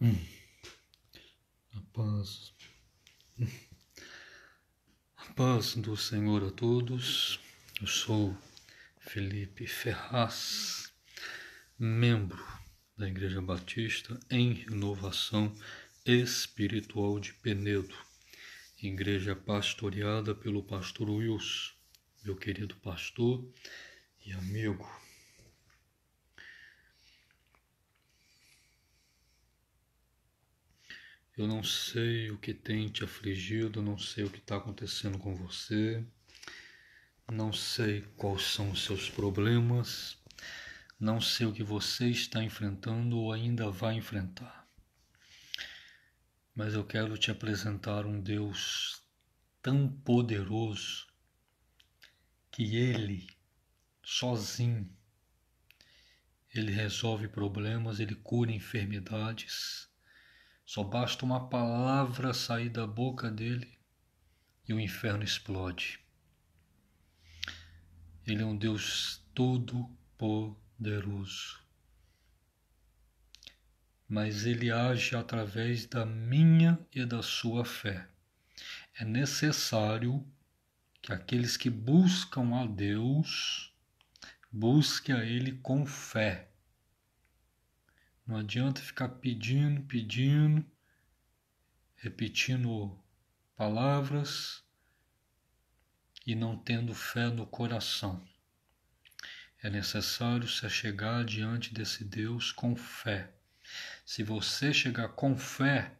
A paz. A paz do Senhor a todos. Eu sou Felipe Ferraz, membro da Igreja Batista em Renovação Espiritual de Penedo, igreja pastoreada pelo pastor Wilson, meu querido pastor e amigo. Eu não sei o que tem te afligido, não sei o que está acontecendo com você, não sei quais são os seus problemas, não sei o que você está enfrentando ou ainda vai enfrentar. Mas eu quero te apresentar um Deus tão poderoso que Ele, sozinho, Ele resolve problemas, Ele cura enfermidades. Só basta uma palavra sair da boca dele e o inferno explode. Ele é um Deus todo-poderoso. Mas ele age através da minha e da sua fé. É necessário que aqueles que buscam a Deus busquem a Ele com fé. Não adianta ficar pedindo, repetindo palavras e não tendo fé no coração. É necessário se chegar diante desse Deus com fé. Se você chegar com fé,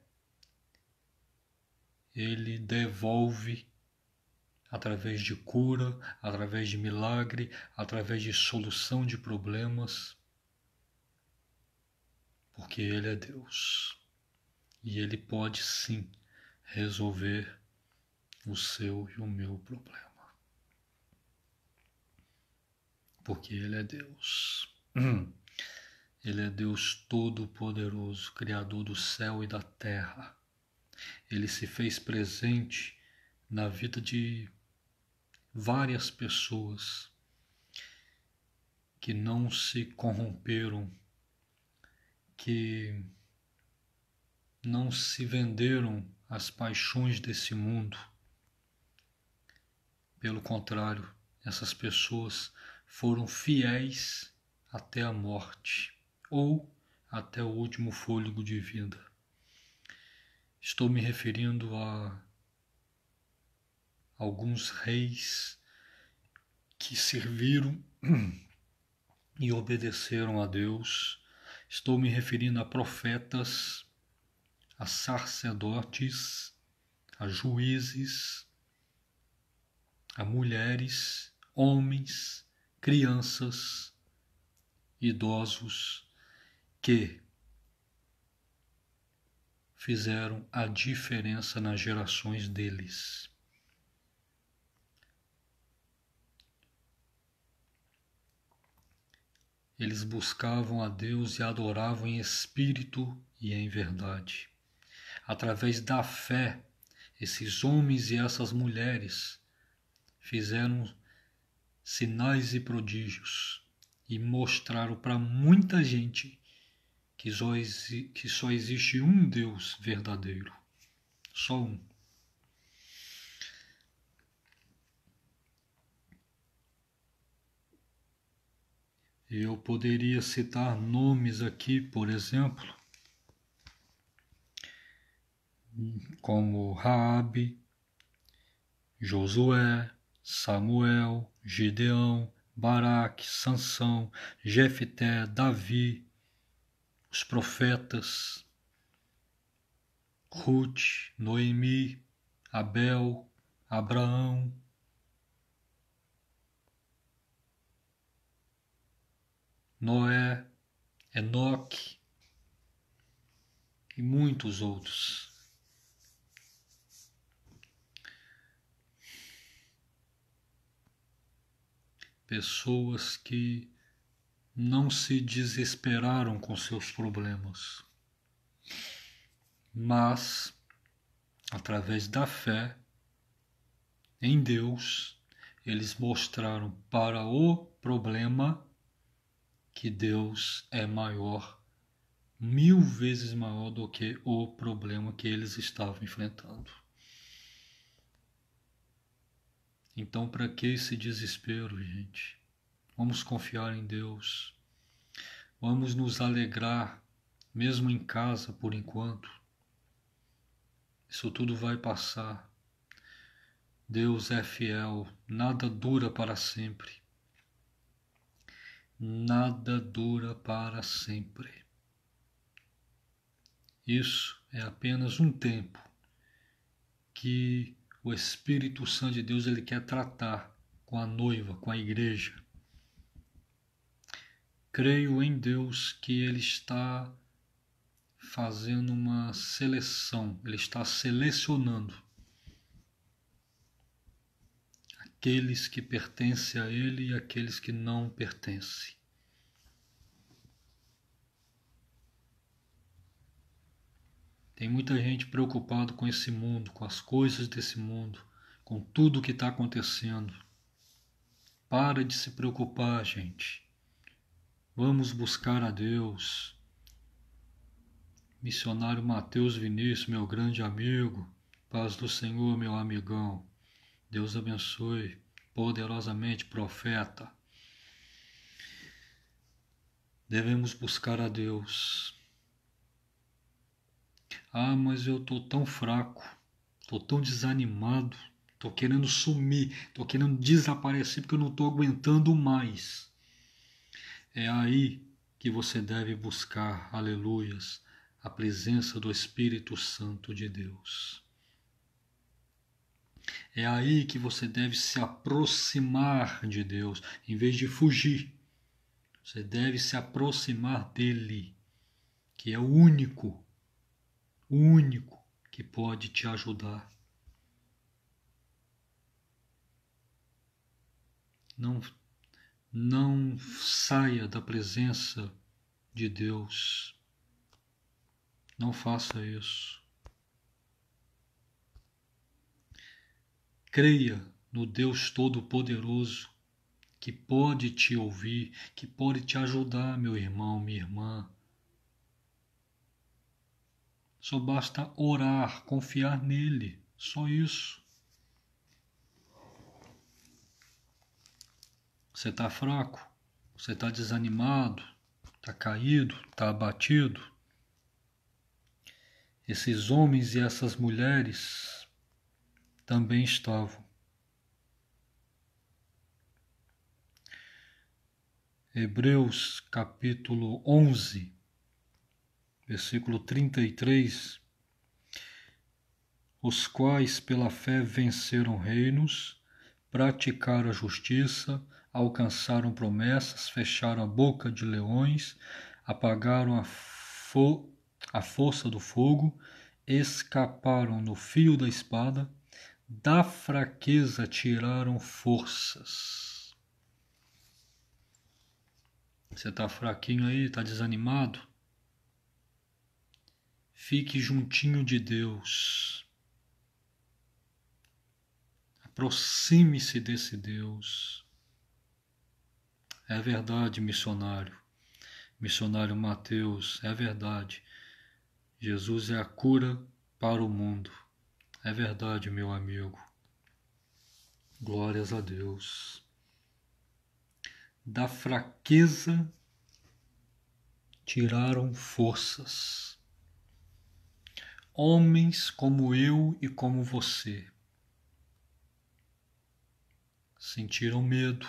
Ele devolve através de cura, através de milagre, através de solução de problemas, porque Ele é Deus. E Ele pode sim resolver o seu e o meu problema. Porque Ele é Deus. Ele é Deus todo-poderoso, Criador do céu e da terra. Ele se fez presente na vida de várias pessoas que não se corromperam, que não se venderam às paixões desse mundo. Pelo contrário, essas pessoas foram fiéis até a morte ou até o último fôlego de vida. Estou me referindo a alguns reis que serviram e obedeceram a Deus. Estou me referindo a profetas, a sacerdotes, a juízes, a mulheres, homens, crianças, idosos que fizeram a diferença nas gerações deles. Eles buscavam a Deus e adoravam em espírito e em verdade. Através da fé, esses homens e essas mulheres fizeram sinais e prodígios e mostraram para muita gente que só existe um Deus verdadeiro. Só um. Eu poderia citar nomes aqui, por exemplo, como Raabe, Josué, Samuel, Gideão, Baraque, Sansão, Jefté, Davi, os profetas, Ruth, Noemi, Abel, Abraão, Noé, Enoque e muitos outros. Pessoas que não se desesperaram com seus problemas, mas, através da fé em Deus, eles mostraram para o problema que Deus é maior 1000 vezes maior do que o problema que eles estavam enfrentando. Então, para que esse desespero, gente? Vamos confiar em Deus. Vamos nos alegrar, mesmo em casa por enquanto. Isso tudo vai passar. Deus é fiel, nada dura para sempre. Nada dura para sempre. Isso é apenas um tempo que o Espírito Santo de Deus ele quer tratar com a noiva, com a igreja. Creio em Deus que Ele está fazendo uma seleção, Ele está selecionando aqueles que pertencem a Ele e aqueles que não pertencem. Tem muita gente preocupada com esse mundo, com as coisas desse mundo, com tudo que está acontecendo. Para de se preocupar, gente. Vamos buscar a Deus. Missionário Mateus Vinícius, meu grande amigo. Paz do Senhor, meu amigão. Deus abençoe poderosamente, profeta. Devemos buscar a Deus. Ah, mas eu estou tão fraco, estou tão desanimado, estou querendo sumir, estou querendo desaparecer porque eu não estou aguentando mais. É aí que você deve buscar, aleluias, a presença do Espírito Santo de Deus. É aí que você deve se aproximar de Deus, em vez de fugir. Você deve se aproximar dele, que é o único que pode te ajudar. Não saia da presença de Deus. Não faça isso. Creia no Deus Todo-Poderoso, que pode te ouvir, que pode te ajudar, meu irmão, minha irmã. Só basta orar, confiar nele, só isso. Você está fraco, você está desanimado, está caído, está abatido. Esses homens e essas mulheres também estavam. Hebreus capítulo 11, versículo 33, os quais pela fé venceram reinos, praticaram a justiça, alcançaram promessas, fecharam a boca de leões, apagaram a força do fogo, escaparam no fio da espada, da fraqueza tiraram forças. Você está fraquinho aí, está desanimado? Fique juntinho de Deus. Aproxime-se desse Deus. É verdade, missionário. Missionário Mateus, é verdade. Jesus é a cura para o mundo. É verdade, meu amigo. Glórias a Deus. Da fraqueza tiraram forças. Homens como eu e como você sentiram medo,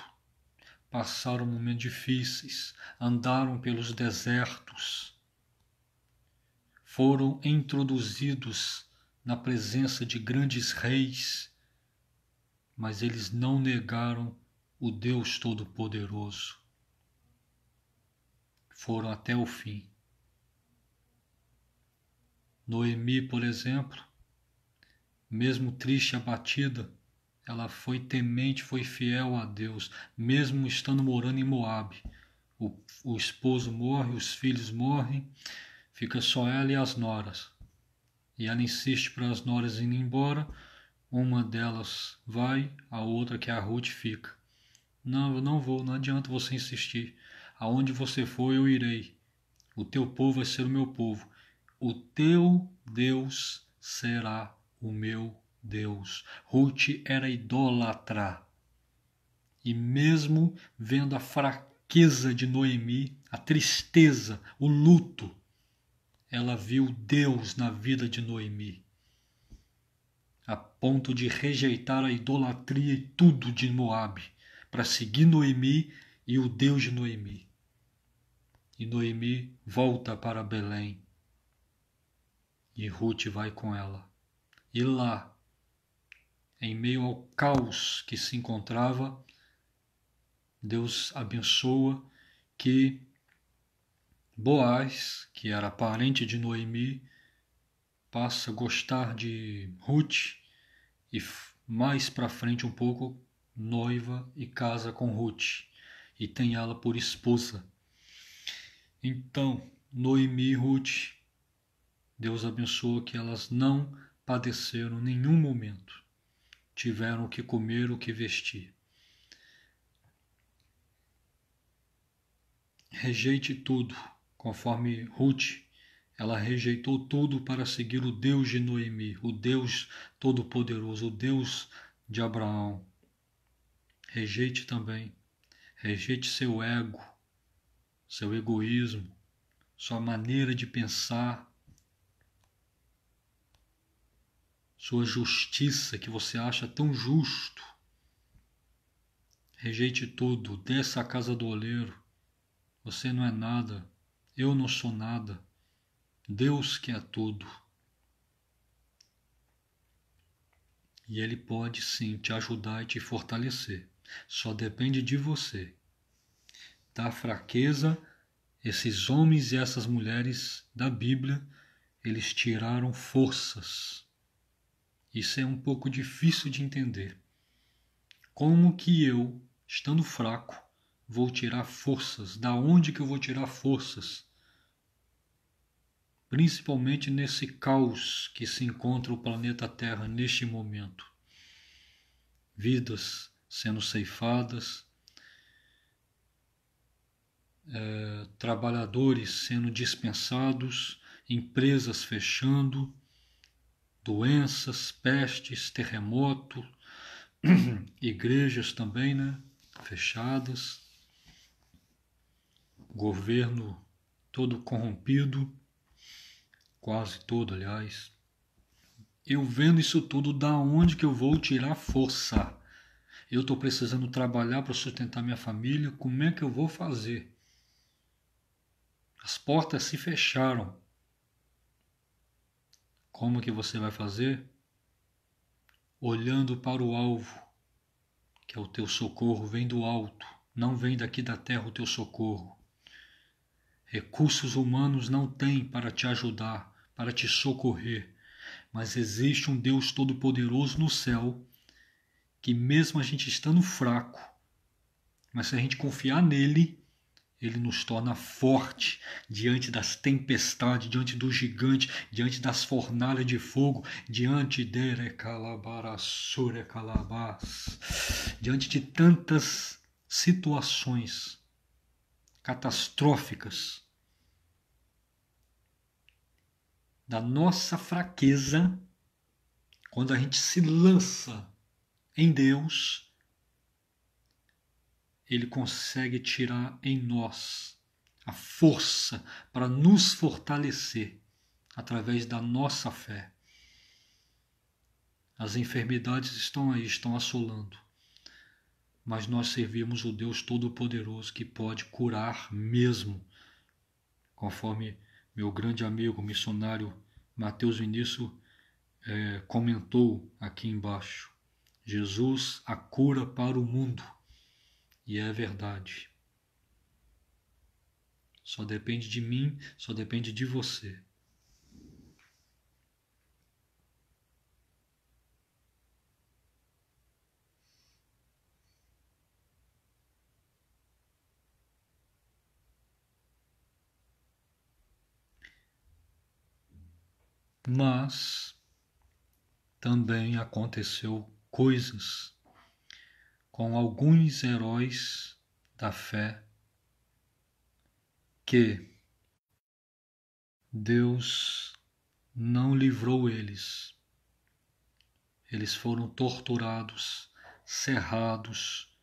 passaram momentos difíceis, andaram pelos desertos, foram introduzidos na presença de grandes reis, mas eles não negaram o Deus Todo-Poderoso. Foram até o fim. Noemi, por exemplo, mesmo triste e abatida, ela foi temente, foi fiel a Deus, mesmo estando morando em Moabe. O esposo morre, os filhos morrem, fica só ela e as noras. E ela insiste para as noras irem embora, uma delas vai, a outra, que é a Ruth, fica. Não, eu não vou, não adianta você insistir. Aonde você for, eu irei. O teu povo vai ser o meu povo. O teu Deus será o meu Deus. Ruth era idólatra. E mesmo vendo a fraqueza de Noemi, a tristeza, o luto, ela viu Deus na vida de Noemi, a ponto de rejeitar a idolatria e tudo de Moabe, para seguir Noemi e o Deus de Noemi. E Noemi volta para Belém. E Ruth vai com ela. E lá, em meio ao caos que se encontrava, Deus abençoa que Boaz, que era parente de Noemi, passa a gostar de Ruth e mais para frente um pouco noiva e casa com Ruth e tem ela por esposa. Então, Noemi e Ruth, Deus abençoa que elas não padeceram em nenhum momento. Tiveram o que comer, o que vestir. Rejeite tudo, conforme Ruth, ela rejeitou tudo para seguir o Deus de Noemi, o Deus Todo-Poderoso, o Deus de Abraão. Rejeite também, rejeite seu ego, seu egoísmo, sua maneira de pensar, sua justiça que você acha tão justo. Rejeite tudo, desça a casa do oleiro. Você não é nada, eu não sou nada. Deus que é tudo. E Ele pode sim te ajudar e te fortalecer. Só depende de você. Da fraqueza, esses homens e essas mulheres da Bíblia, eles tiraram forças. Isso é um pouco difícil de entender. Como que eu, estando fraco, vou tirar forças? Da onde que eu vou tirar forças? Principalmente nesse caos que se encontra o planeta Terra neste momento. Vidas sendo ceifadas, trabalhadores sendo dispensados, empresas fechando, doenças, pestes, terremoto, igrejas também, né, fechadas, governo todo corrompido, quase todo, aliás. Eu vendo isso tudo, da onde que eu vou tirar força? Eu estou precisando trabalhar para sustentar minha família, como é que eu vou fazer? As portas se fecharam. Como que você vai fazer? Olhando para o alvo, que é o teu socorro, vem do alto, não vem daqui da terra o teu socorro. Recursos humanos não tem para te ajudar, para te socorrer, mas existe um Deus Todo-Poderoso no céu, que mesmo a gente estando fraco, mas se a gente confiar nele, ele nos torna forte diante das tempestades, diante do gigante, diante das fornalhas de fogo, diante diante de tantas situações catastróficas. Da nossa fraqueza, quando a gente se lança em Deus, Ele consegue tirar em nós a força para nos fortalecer através da nossa fé. As enfermidades estão aí, estão assolando, mas nós servimos o Deus Todo-Poderoso que pode curar mesmo, conforme meu grande amigo missionário Mateus Vinícius comentou aqui embaixo. Jesus, a cura para o mundo. E é verdade. Só depende de mim, só depende de você. Mas também aconteceu coisas com alguns heróis da fé que Deus não livrou eles. Eles foram torturados, cerrados,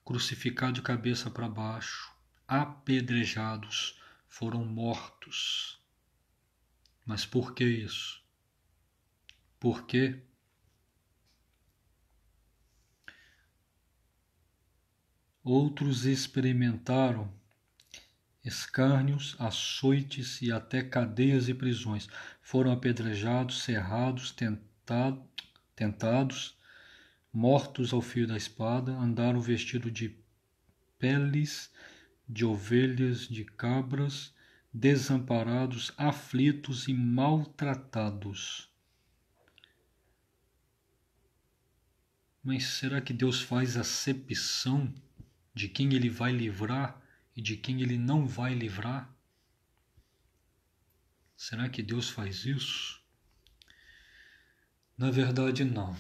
crucificados de cabeça para baixo, apedrejados, foram mortos. Mas por que isso? Por quê? Outros experimentaram escárnios, açoites e até cadeias e prisões. Foram apedrejados, cerrados, tentados, mortos ao fio da espada, andaram vestidos de peles de ovelhas, de cabras, desamparados, aflitos e maltratados. Mas será que Deus faz acepção de quem Ele vai livrar e de quem Ele não vai livrar? Será que Deus faz isso? Na verdade, não.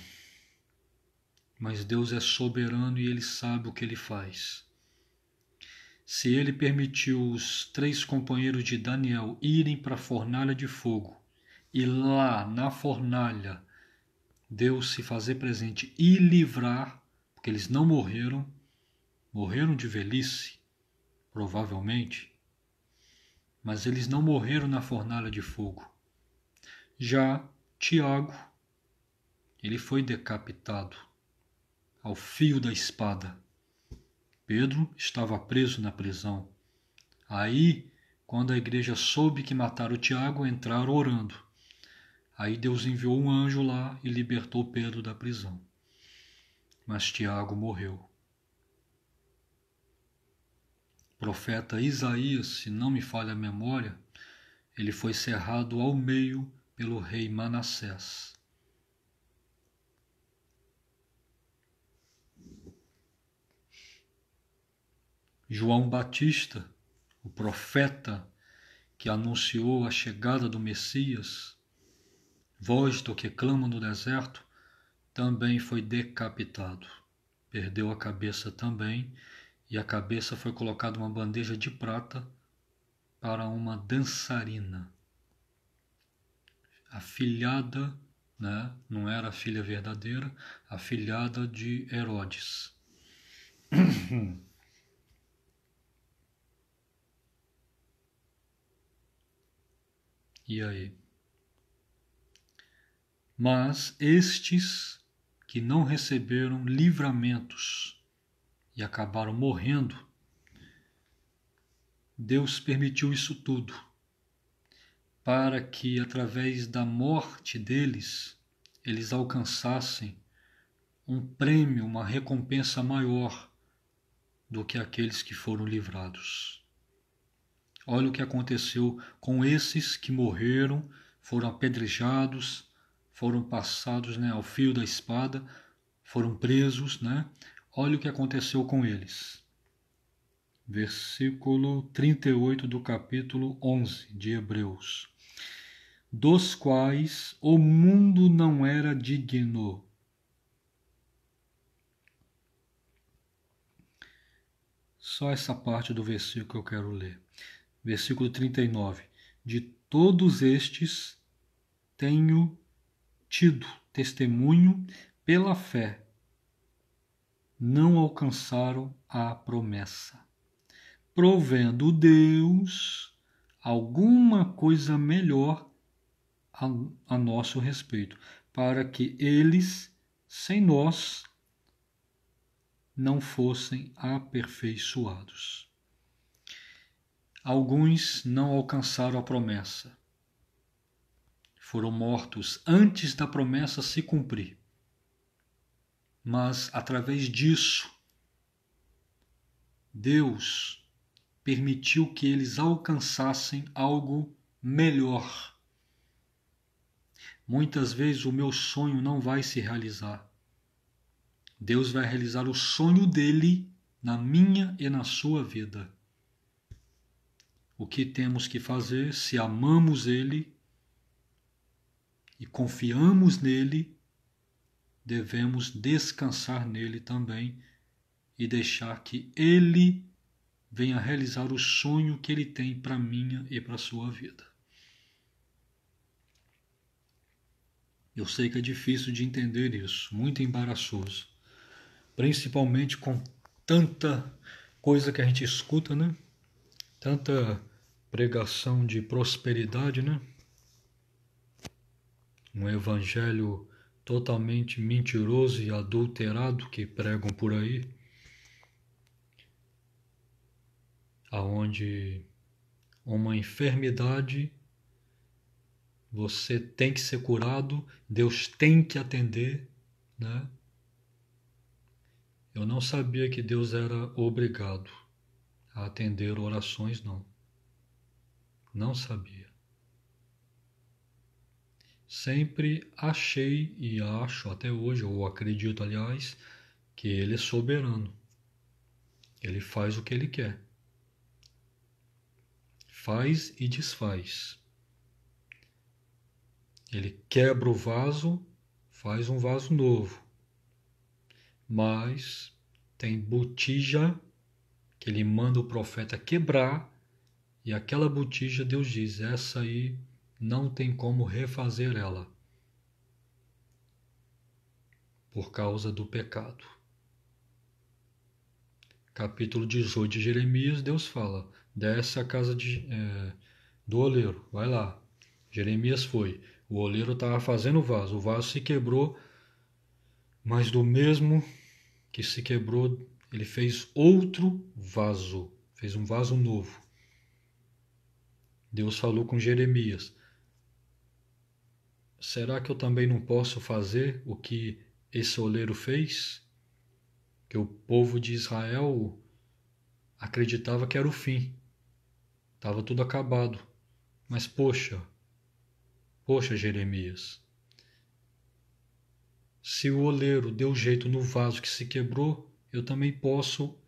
Mas Deus é soberano e Ele sabe o que Ele faz. Se Ele permitiu os 3 companheiros de Daniel irem para a fornalha de fogo e lá na fornalha Deus se fazer presente e livrar, porque eles não morreram de velhice, provavelmente, mas eles não morreram na fornalha de fogo. Já Tiago, ele foi decapitado ao fio da espada. Pedro estava preso na prisão. Aí, quando a igreja soube que mataram Tiago, entraram orando. Aí Deus enviou um anjo lá e libertou Pedro da prisão. Mas Tiago morreu. O profeta Isaías, se não me falha a memória, ele foi cerrado ao meio pelo rei Manassés. João Batista, o profeta que anunciou a chegada do Messias, voz do que clama no deserto, também foi decapitado. Perdeu a cabeça também, e a cabeça foi colocada numa bandeja de prata para uma dançarina. A filhada, né, não era a filha verdadeira, a filhada de Herodes. E aí? Mas estes que não receberam livramentos e acabaram morrendo, Deus permitiu isso tudo para que, através da morte deles, eles alcançassem um prêmio, uma recompensa maior do que aqueles que foram livrados. Olha o que aconteceu com esses que morreram, foram apedrejados, foram passados, né, ao fio da espada, foram presos, né? Olha o que aconteceu com eles. Versículo 38 do capítulo 11 de Hebreus. Dos quais o mundo não era digno. Só essa parte do versículo que eu quero ler. Versículo 39. De todos estes tenho tido testemunho pela fé. Não alcançaram a promessa, provendo Deus alguma coisa melhor a nosso respeito, para que eles, sem nós, não fossem aperfeiçoados. Alguns não alcançaram a promessa. Foram mortos antes da promessa se cumprir. Mas, através disso, Deus permitiu que eles alcançassem algo melhor. Muitas vezes o meu sonho não vai se realizar. Deus vai realizar o sonho dele na minha e na sua vida. O que temos que fazer, se amamos ele e confiamos nele, devemos descansar nele também e deixar que ele venha realizar o sonho que ele tem para minha e para a sua vida. Eu sei que é difícil de entender isso, muito embaraçoso. Principalmente com tanta coisa que a gente escuta, né? Tanta pregação de prosperidade, né? Um evangelho totalmente mentiroso e adulterado que pregam por aí, aonde uma enfermidade você tem que ser curado, Deus tem que atender, né? Eu não sabia que Deus era obrigado a atender orações, não. Não sabia. Sempre achei e acho até hoje, ou acredito, aliás, que Ele é soberano. Ele faz o que Ele quer. Faz e desfaz. Ele quebra o vaso, faz um vaso novo. Mas tem botija que Ele manda o profeta quebrar, e aquela botija Deus diz, essa aí não tem como refazer ela, por causa do pecado. Capítulo 18 de Jeremias, Deus fala, desce a casa do oleiro, vai lá. Jeremias foi, o oleiro estava fazendo o vaso se quebrou, mas do mesmo que se quebrou, ele fez outro vaso, fez um vaso novo. Deus falou com Jeremias, será que eu também não posso fazer o que esse oleiro fez? Que o povo de Israel acreditava que era o fim, estava tudo acabado. Mas poxa, Jeremias, se o oleiro deu jeito no vaso que se quebrou, eu também posso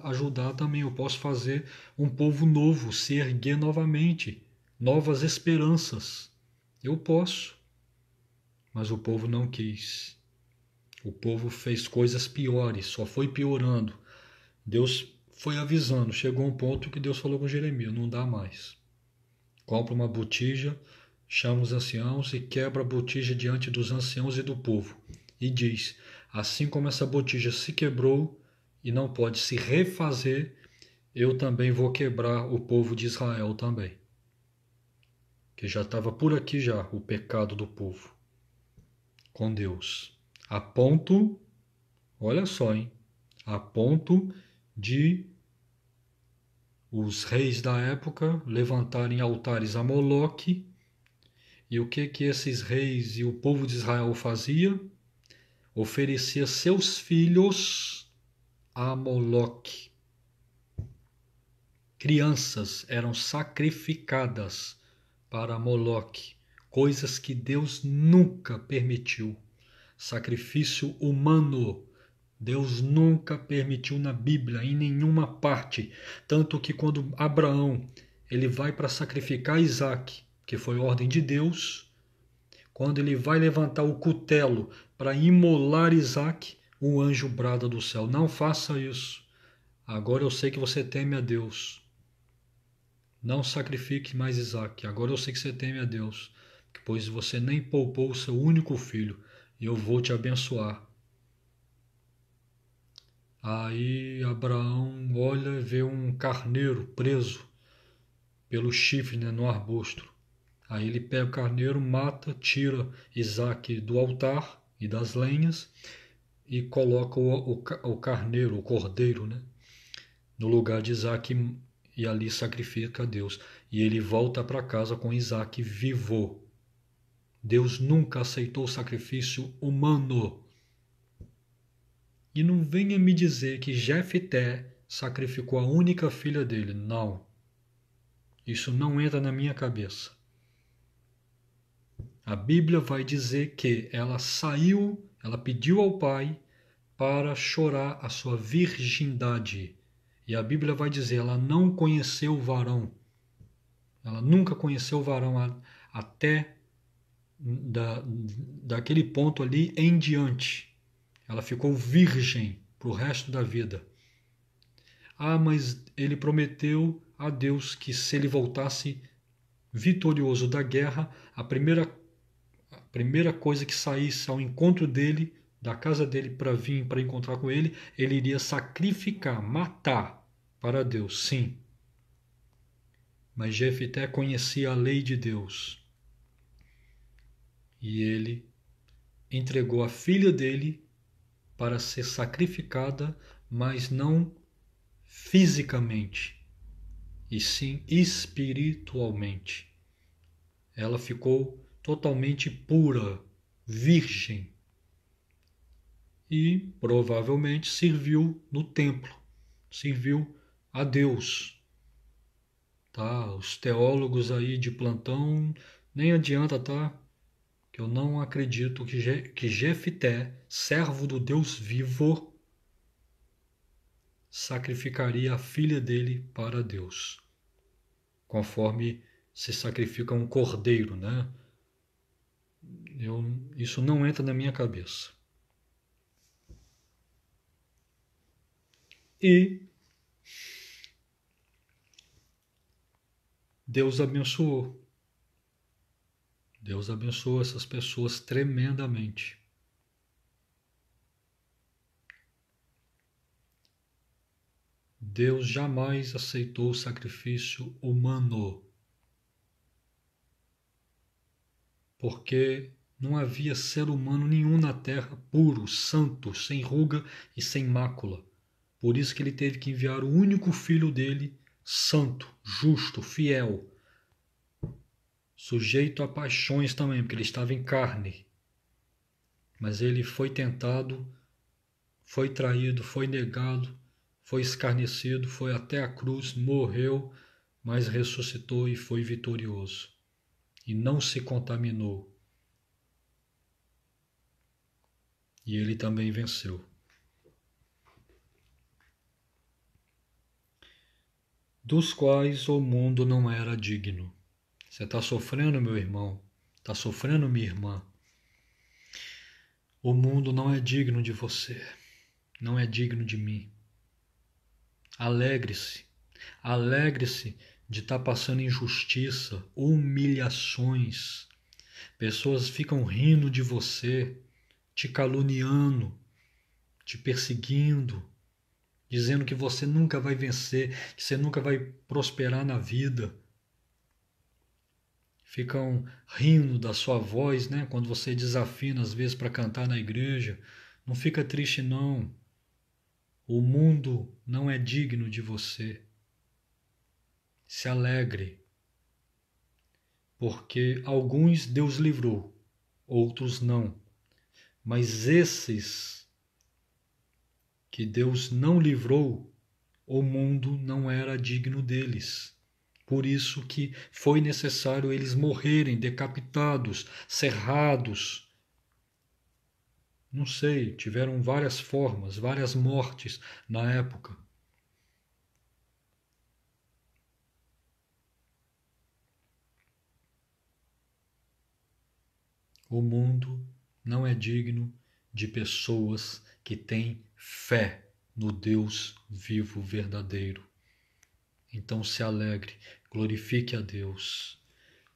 ajudar também. Eu posso fazer um povo novo se erguer novamente, novas esperanças. Eu posso. Mas o povo não quis. O povo fez coisas piores, só foi piorando. Deus foi avisando, chegou um ponto que Deus falou com Jeremias, não dá mais. Compra uma botija, chama os anciãos e quebra a botija diante dos anciãos e do povo. E diz, assim como essa botija se quebrou e não pode se refazer, eu também vou quebrar o povo de Israel também. Que já estava por aqui já, o pecado do povo. Com Deus. A ponto, olha só, hein? A ponto de os reis da época levantarem altares a Moloque. E o que esses reis e o povo de Israel fazia? Oferecia seus filhos a Moloque. Crianças eram sacrificadas para Moloque, coisas que Deus nunca permitiu. Sacrifício humano, Deus nunca permitiu na Bíblia, em nenhuma parte. Tanto que quando Abraão ele vai para sacrificar Isaac, que foi ordem de Deus, quando ele vai levantar o cutelo para imolar Isaac, um anjo brada do céu, não faça isso. Agora eu sei que você teme a Deus. Não sacrifique mais Isaac. Agora eu sei que você teme a Deus, pois você nem poupou o seu único filho, e eu vou te abençoar. Aí Abraão olha e vê um carneiro preso pelo chifre, né, no arbusto. Aí ele pega o carneiro, mata, tira Isaac do altar e das lenhas e coloca o carneiro, o cordeiro, né, no lugar de Isaac e ali sacrifica a Deus. E ele volta para casa com Isaac vivo. Deus nunca aceitou sacrifício humano. E não venha me dizer que Jefté sacrificou a única filha dele. Não. Isso não entra na minha cabeça. A Bíblia vai dizer que ela pediu ao pai para chorar a sua virgindade. E a Bíblia vai dizer, ela não conheceu o varão. Ela nunca conheceu o varão até daquele ponto ali em diante. Ela ficou virgem para o resto da vida. Ah, mas ele prometeu a Deus que se ele voltasse vitorioso da guerra, a primeira primeira coisa que saísse ao encontro dele, da casa dele para vir para encontrar com ele, ele iria sacrificar, matar para Deus, sim. Mas Jefité conhecia a lei de Deus. E ele entregou a filha dele para ser sacrificada, mas não fisicamente, e sim espiritualmente. Ela ficou totalmente pura, virgem, e provavelmente serviu no templo, serviu a Deus. Tá? Os teólogos aí de plantão, nem adianta, tá? Que eu não acredito que Jefité, servo do Deus vivo, sacrificaria a filha dele para Deus, conforme se sacrifica um cordeiro, né? Isso não entra na minha cabeça. E Deus abençoou. Deus abençoou essas pessoas tremendamente. Deus jamais aceitou o sacrifício humano, porque não havia ser humano nenhum na terra puro, santo, sem ruga e sem mácula. Por isso que ele teve que enviar o único filho dele, santo, justo, fiel, sujeito a paixões também, porque ele estava em carne. Mas ele foi tentado, foi traído, foi negado, foi escarnecido, foi até a cruz, morreu, mas ressuscitou e foi vitorioso. E não se contaminou. E ele também venceu. Dos quais o mundo não era digno. Você está sofrendo, meu irmão? Está sofrendo, minha irmã? O mundo não é digno de você. Não é digno de mim. Alegre-se. Alegre-se de estar passando injustiça, humilhações. Pessoas ficam rindo de você, te caluniando, te perseguindo, dizendo que você nunca vai vencer, que você nunca vai prosperar na vida. Ficam rindo da sua voz, né? Quando você desafina às vezes para cantar na igreja. Não fica triste não. O mundo não é digno de você. Se alegre, porque alguns Deus livrou, outros não. Mas esses que Deus não livrou, o mundo não era digno deles. Por isso que foi necessário eles morrerem decapitados, serrados. Não sei, tiveram várias formas, várias mortes na época. O mundo não é digno de pessoas que têm fé no Deus vivo verdadeiro. Então se alegre, glorifique a Deus.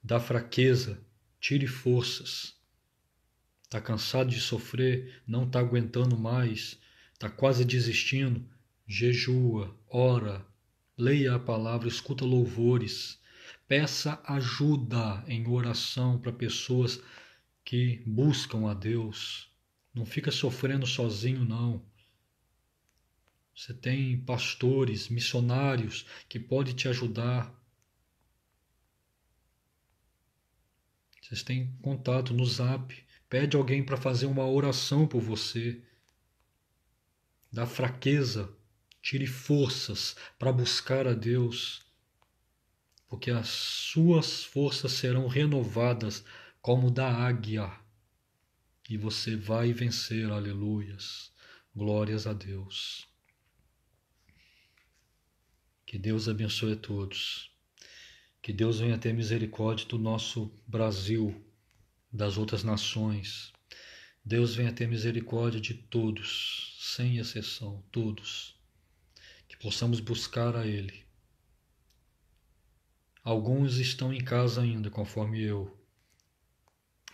Da fraqueza, tire forças. Está cansado de sofrer, não está aguentando mais, está quase desistindo? Jejua, ora, leia a palavra, escuta louvores. Peça ajuda em oração para pessoas que buscam a Deus. Não fica sofrendo sozinho, não. Você tem pastores, missionários que podem te ajudar. Vocês têm contato no Zap. Pede alguém para fazer uma oração por você. Da fraqueza, tire forças para buscar a Deus, porque as suas forças serão renovadas como da águia. E você vai vencer, aleluias. Glórias a Deus. Que Deus abençoe a todos. Que Deus venha ter misericórdia do nosso Brasil, das outras nações. Deus venha ter misericórdia de todos, sem exceção, todos. Que possamos buscar a Ele. Alguns estão em casa ainda, conforme eu.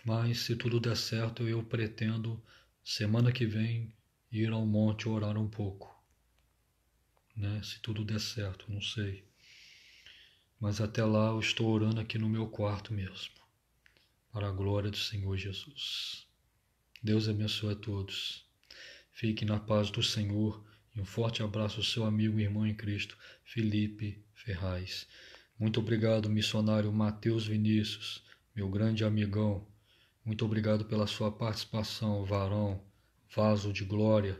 Mas se tudo der certo, eu pretendo, semana que vem, ir ao monte orar um pouco. Né? Se tudo der certo, não sei. Mas até lá eu estou orando aqui no meu quarto mesmo, para a glória do Senhor Jesus. Deus abençoe a todos. Fique na paz do Senhor e um forte abraço ao seu amigo e irmão em Cristo, Felipe Ferraz. Muito obrigado, missionário Mateus Vinícius, meu grande amigão. Muito obrigado pela sua participação, varão, vaso de glória.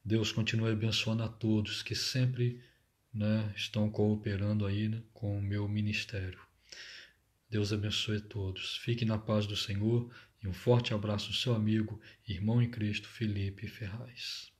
Deus continue abençoando a todos que sempre, estão cooperando aí, com o meu ministério. Deus abençoe a todos. Fique na paz do Senhor e um forte abraço ao seu amigo, irmão em Cristo, Felipe Ferraz.